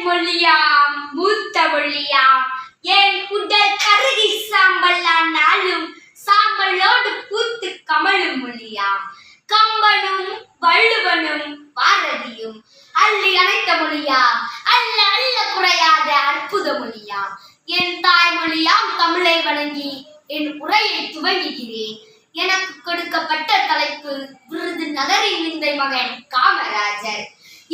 மொழியாம் மூத்த மொழியாம் என் உடல் கருகி சாம்பல் ஆனாலும் சாம்பலோடு பூத்து கமழும் மொழியாம் கம்பனும் வள்ளுவனும் பாரதியும் அள்ளி அணைத்த மொழியாம் அல்ல அல்ல குறையாத அற்புத மொழியாம் என் தாய்மொழியாம் தமிழை வணங்கி என் உரையை துவங்குகிறேன். எனக்கு கொடுக்கப்பட்ட தலைப்பு விருதுநகரின் விந்தை மகன் காமராஜர்.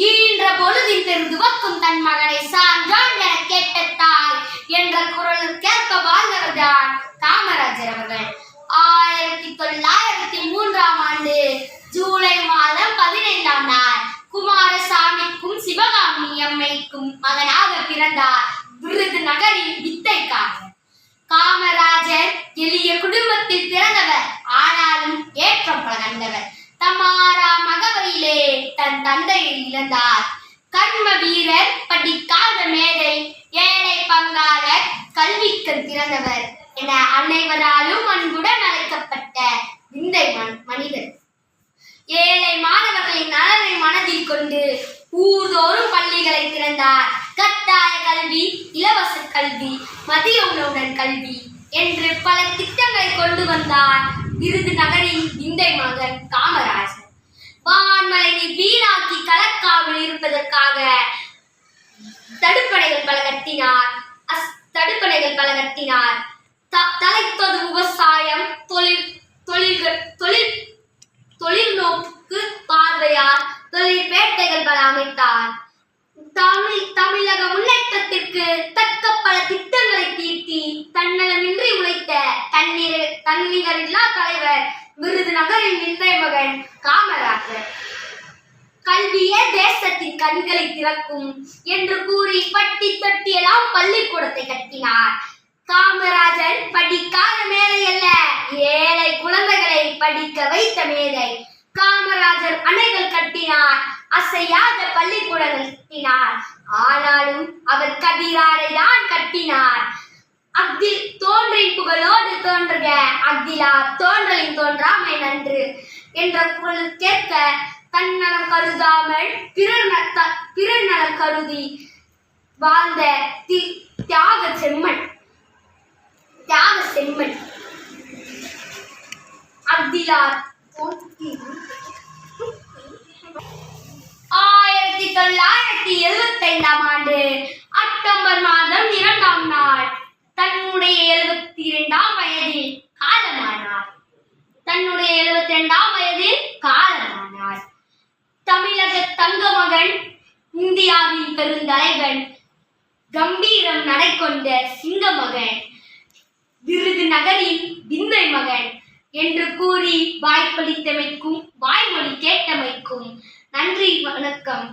ஈன்ற பொழுதில் பெருதுவக்கும் தன் மகனை சான்றான் என கேட்ட தாய் என்ற குரலுக்கேற்ப வாழ்ந்தவர்தான் காமராஜர் அவர்கள். 1903ஆம் ஆண்டு ஜூலை மாதம் 15ஆம் நாள் குமாரசாமிக்கும் சிவகாமி அம்மைக்கும் மகனாக பிறந்தார் விருதுநகரின் வித்தைக்காரர். காமராஜர் எளிய குடும்பத்தில் பிறந்தவர். ஆனாலும் ஏற்றம் பல கண்டவர். தம் 6ஆம் அகவையிலே தன் தந்தையை இழந்தார். கர்ம வீரர், படிக்காத மேதை, ஏழை பங்காளர், கல்விக்கண் திறந்தவர் என அனைவராலும் அன்புடன் அழைக்கப்பட்ட விந்தை மனிதர். ஏழை மாணவர்களின் நலனை மனதில் கொண்டு ஊர்தோறும் பள்ளிகளை திறந்தார். கட்டாய கல்வி, இலவச கல்வி, மதிய உணவுடன் கல்வி என்று பல திட்டங்களை கொண்டு வந்தார் விருதுநகரின் விந்தை மகன் காமராஜர். வான்மலையை வீணாக்கி கலக்காமல் இருப்பதற்காக தடுப்பணைகள் பல கட்டினார். தலைத்தொது விவசாயம், தொழில்நோக்கு பார்வையார் தொழிற்பேட்டைகள் பல அமைத்தார். தமிழக முன்னேற்றத்திற்கு தக்க பல திட்டங்களை தீட்டி தன்னலமின்றி உழைத்த தன்னிகரில்லா தலைவர் விருதுநகரின் விந்தை மகன் காமராஜர். கல்வியே தேசத்தின் கண்களை திறக்கும் என்று கூறி பட்டி தொட்டியெல்லாம் பள்ளிக்கூடத்தை கட்டினார். காமராஜர் படிக்காத மேதை அல்ல, ஏழை குழந்தைகளை படிக்க வைத்த மேதை. காமராஜர் அணைகள் கட்டினார், அசையாத பள்ளிக்கூடங்கள் கட்டினார். ஆனாலும் அவர் கதிராரை தான் கட்டினார். அக்தில் தோன்றின் புகழோடு தோன்றுக, அக்திலா தோன்றலின் தோன்றாமை நன்று என்ற குரலுக்கேற்க தன்னலம் கருதாமல் பிறர் நலம் கருதி வாழ்ந்த தியாக செம்மன் அக்திலார். 1975ஆம் ஆண்டு அக்டோபர் மாதம் 2ஆம் நாள் தன்னுடைய 72ஆம் வயதில் காலமானார். தமிழக தங்க மகன், இந்தியாவின் பெருந்தலைவன், கம்பீரம் நடை கொண்ட சிங்க மகன், விருதுநகரின் விந்தை மகன் என்று கூறி வாய்ப்பளித்தமைக்கும் வாய்மொழி கேட்டமைக்கும் நன்றி, வணக்கம்.